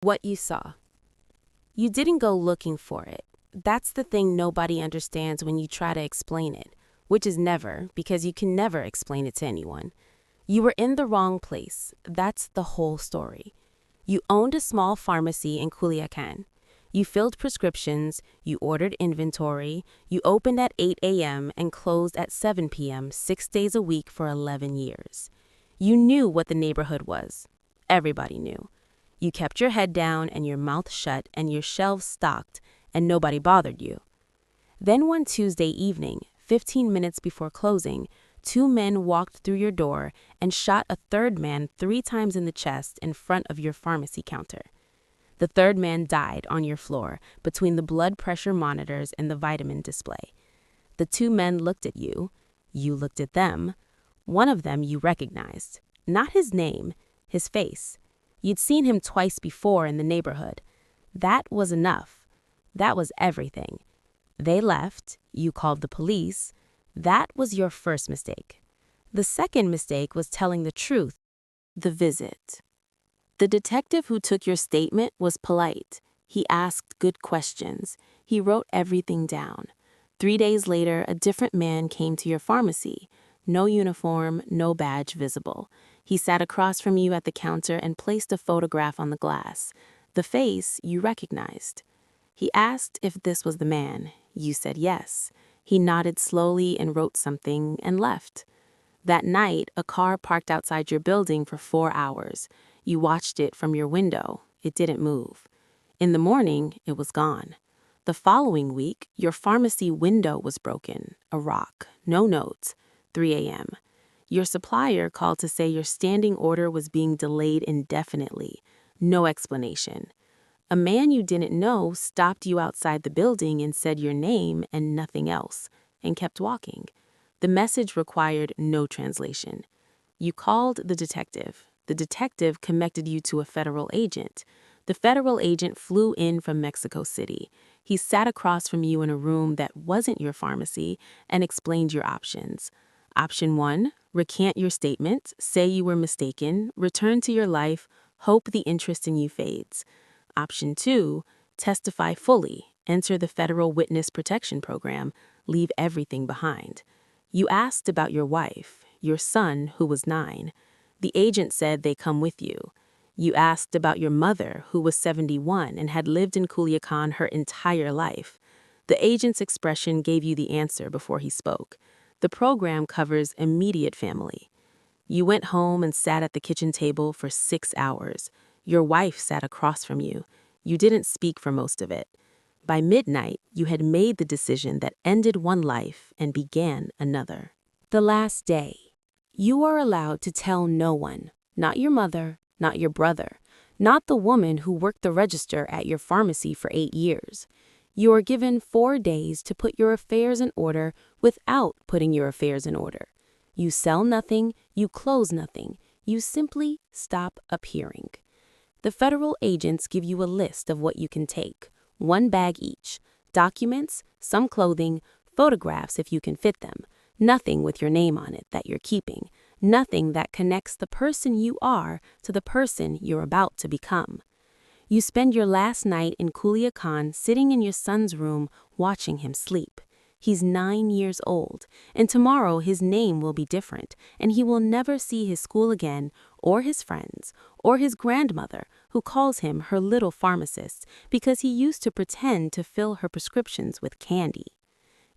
What you saw. You didn't go looking for it. That's the thing nobody understands when you try to explain it, which is never, because you can never explain it to anyone. You were in the wrong place. That's the whole story. You owned a small pharmacy in Culiacán. You filled prescriptions, you ordered inventory, you opened at 8 a.m. and closed at 7 p.m. 6 days a week for 11 years. You knew what the neighborhood was. Everybody knew. You kept your head down and your mouth shut and your shelves stocked, and nobody bothered you. Then one Tuesday evening, 15 minutes before closing, 2 men walked through your door and shot a third man 3 times in the chest in front of your pharmacy counter. The third man died on your floor between the blood pressure monitors and the vitamin display. The 2 men looked at you. You looked at them. One of them you recognized. Not his name, his face. You'd seen him twice before in the neighborhood. That was enough. That was everything. They left. You called the police. That was your first mistake. The second mistake was telling the truth. The visit. The detective who took your statement was polite. He asked good questions. He wrote everything down. 3 days later, a different man came to your pharmacy. No uniform, no badge visible. He sat across from you at the counter and placed a photograph on the glass. The face you recognized. He asked if this was the man. You said yes. He nodded slowly and wrote something and left. That night, a car parked outside your building for 4 hours. You watched it from your window. It didn't move. In the morning, it was gone. The following week, your pharmacy window was broken. A rock. No notes. 3 a.m. Your supplier called to say your standing order was being delayed indefinitely. No explanation. A man you didn't know stopped you outside the building and said your name and nothing else, and kept walking. The message required no translation. You called the detective. The detective connected you to a federal agent. The federal agent flew in from Mexico City. He sat across from you in a room that wasn't your pharmacy and explained your options. Option 1, recant your statement, say you were mistaken, return to your life, hope the interest in you fades. Option 2, testify fully, enter the Federal Witness Protection Program, leave everything behind. You asked about your wife, your son, who was 9. The agent said they come with you. You asked about your mother, who was 71 and had lived in Culiacán her entire life. The agent's expression gave you the answer before he spoke. The program covers immediate family. You went home and sat at the kitchen table for 6 hours. Your wife sat across from you. You didn't speak for most of it. By midnight, you had made the decision that ended one life and began another. The last day. You are allowed to tell no one, not your mother, not your brother, not the woman who worked the register at your pharmacy for 8 years. You are given 4 days to put your affairs in order without putting your affairs in order. You sell nothing, you close nothing, you simply stop appearing. The federal agents give you a list of what you can take, 1 bag each, documents, some clothing, photographs if you can fit them, nothing with your name on it that you're keeping, nothing that connects the person you are to the person you're about to become. You spend your last night in Culiacán sitting in your son's room watching him sleep. He's 9 years old, and tomorrow his name will be different, and he will never see his school again, or his friends, or his grandmother, who calls him her little pharmacist because he used to pretend to fill her prescriptions with candy.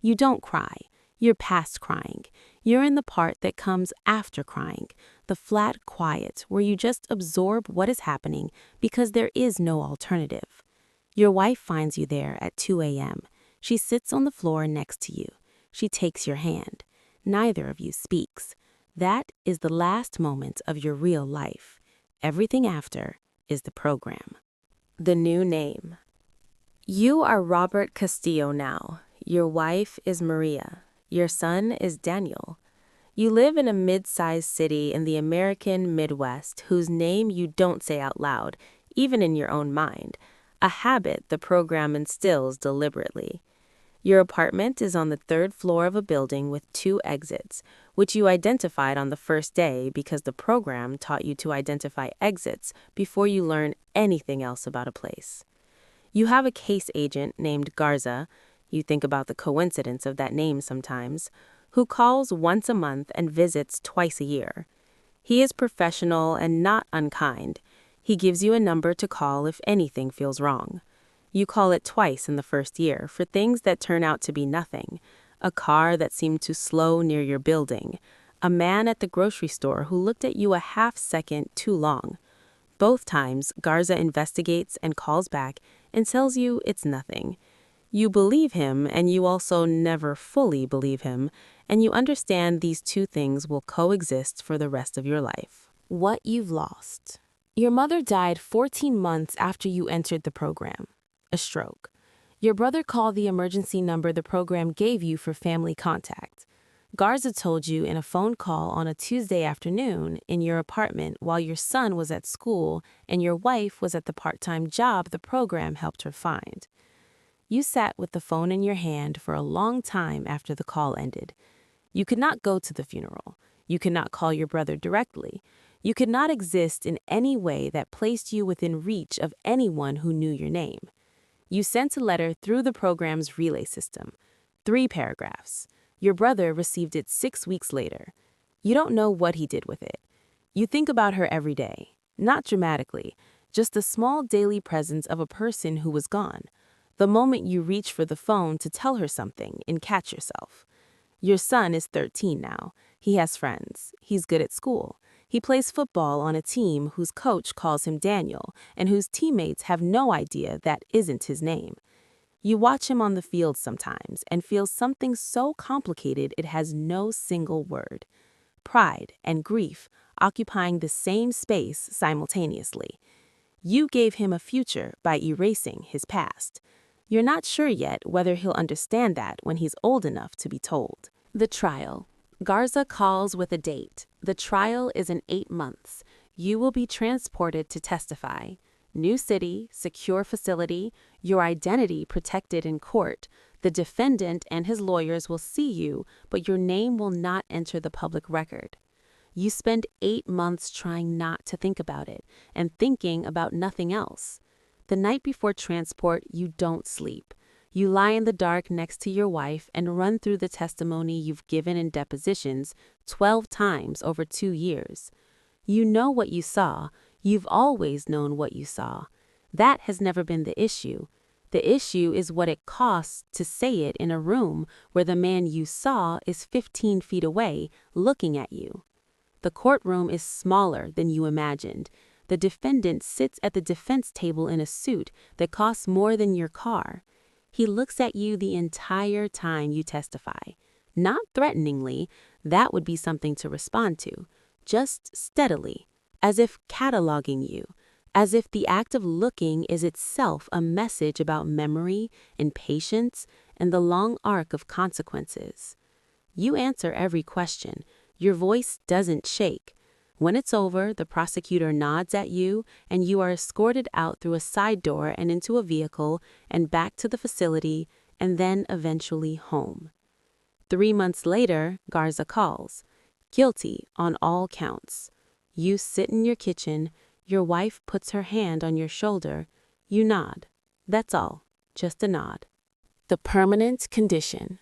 You don't cry. You're past crying. You're in the part that comes after crying, the flat quiet where you just absorb what is happening because there is no alternative. Your wife finds you there at 2 a.m. She sits on the floor next to you. She takes your hand. Neither of you speaks. That is the last moment of your real life. Everything after is the program. The new name. You are Robert Castillo now. Your wife is Maria. Your son is Daniel. You live in a mid-sized city in the American Midwest whose name you don't say out loud, even in your own mind, a habit the program instills deliberately. Your apartment is on the 3rd floor of a building with 2 exits, which you identified on the first day because the program taught you to identify exits before you learn anything else about a place. You have a case agent named Garza, you think about the coincidence of that name sometimes, who calls once a month and visits twice a year. He is professional and not unkind. He gives you a number to call if anything feels wrong. You call it twice in the first year for things that turn out to be nothing. A car that seemed to slow near your building. A man at the grocery store who looked at you a half second too long. Both times, Garza investigates and calls back and tells you it's nothing. You believe him, and you also never fully believe him, and you understand these two things will coexist for the rest of your life. What you've lost. Your mother died 14 months after you entered the program. A stroke. Your brother called the emergency number the program gave you for family contact. Garza told you in a phone call on a Tuesday afternoon in your apartment while your son was at school and your wife was at the part-time job the program helped her find. You sat with the phone in your hand for a long time after the call ended. You could not go to the funeral. You could not call your brother directly. You could not exist in any way that placed you within reach of anyone who knew your name. You sent a letter through the program's relay system. 3 paragraphs. Your brother received it 6 weeks later. You don't know what he did with it. You think about her every day, not dramatically, just the small daily presence of a person who was gone. The moment you reach for the phone to tell her something and catch yourself. Your son is 13 now. He has friends. He's good at school. He plays football on a team whose coach calls him Daniel and whose teammates have no idea that isn't his name. You watch him on the field sometimes and feel something so complicated it has no single word. Pride and grief occupying the same space simultaneously. You gave him a future by erasing his past. You're not sure yet whether he'll understand that when he's old enough to be told. The trial. Garza calls with a date. The trial is in 8 months. You will be transported to testify. New city, secure facility, your identity protected in court. The defendant and his lawyers will see you, but your name will not enter the public record. You spend 8 months trying not to think about it and thinking about nothing else. The night before transport, you don't sleep. You lie in the dark next to your wife and run through the testimony you've given in depositions 12 times over 2 years. You know what you saw. You've always known what you saw. That has never been the issue. The issue is what it costs to say it in a room where the man you saw is 15 feet away looking at you. The courtroom is smaller than you imagined. The defendant sits at the defense table in a suit that costs more than your car. He looks at you the entire time you testify. Not threateningly, that would be something to respond to. Just steadily, as if cataloging you, as if the act of looking is itself a message about memory and patience and the long arc of consequences. You answer every question. Your voice doesn't shake. When it's over, the prosecutor nods at you, and you are escorted out through a side door and into a vehicle and back to the facility, and then eventually home. 3 months later, Garza calls. Guilty on all counts. You sit in your kitchen. Your wife puts her hand on your shoulder. You nod. That's all. Just a nod. The permanent condition.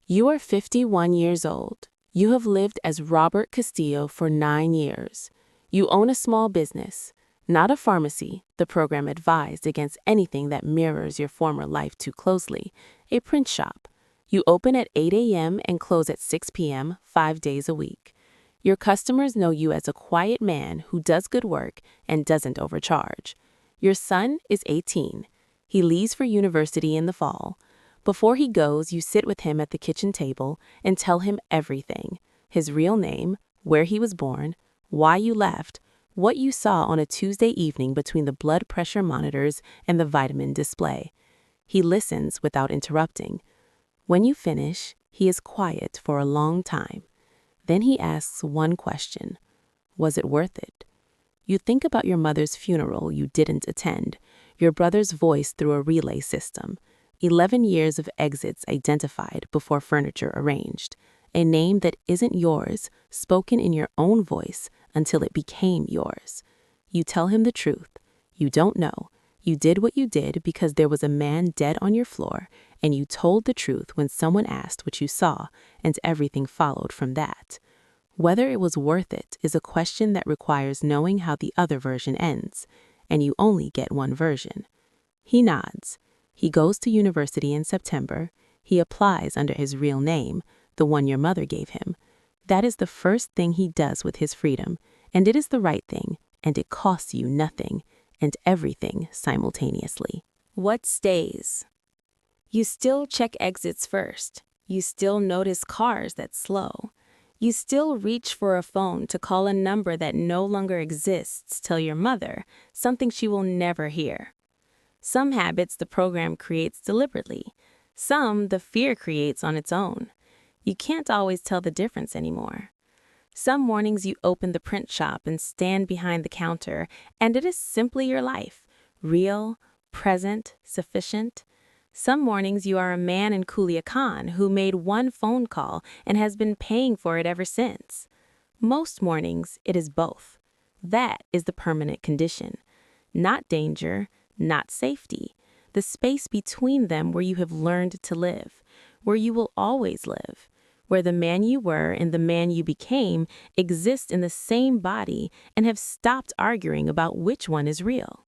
You are 51 years old. You have lived as Robert Castillo for 9 years. You own a small business, not a pharmacy. The program advised against anything that mirrors your former life too closely. A print shop. You open at 8 a.m. and close at 6 p.m. 5 days a week. Your customers know you as a quiet man who does good work and doesn't overcharge. Your son is 18. He leaves for university in the fall. Before he goes, you sit with him at the kitchen table and tell him everything. His real name, where he was born, why you left, what you saw on a Tuesday evening between the blood pressure monitors and the vitamin display. He listens without interrupting. When you finish, he is quiet for a long time. Then he asks one question. Was it worth it? You think about your mother's funeral you didn't attend, your brother's voice through a relay system, 11 years of exits identified before furniture arranged, a name that isn't yours, spoken in your own voice until it became yours. You tell him the truth. You don't know. You did what you did because there was a man dead on your floor, and you told the truth when someone asked what you saw, and everything followed from that. Whether it was worth it is a question that requires knowing how the other version ends, and you only get one version. He nods. He goes to university in September. He applies under his real name, the one your mother gave him. That is the first thing he does with his freedom, and it is the right thing, and it costs you nothing and everything simultaneously. What stays? You still check exits first. You still notice cars that slow. You still reach for a phone to call a number that no longer exists, tell your mother, something she will never hear. Some habits the program creates deliberately. Some the fear creates on its own. You can't always tell the difference anymore. Some mornings you open the print shop and stand behind the counter, and it is simply your life, real, present, sufficient. Some mornings you are a man in Culiacán who made one phone call and has been paying for it ever since. Most mornings it is both. That is the permanent condition. Not danger, not safety. The space between them where you have learned to live, where you will always live, where the man you were and the man you became exist in the same body and have stopped arguing about which one is real.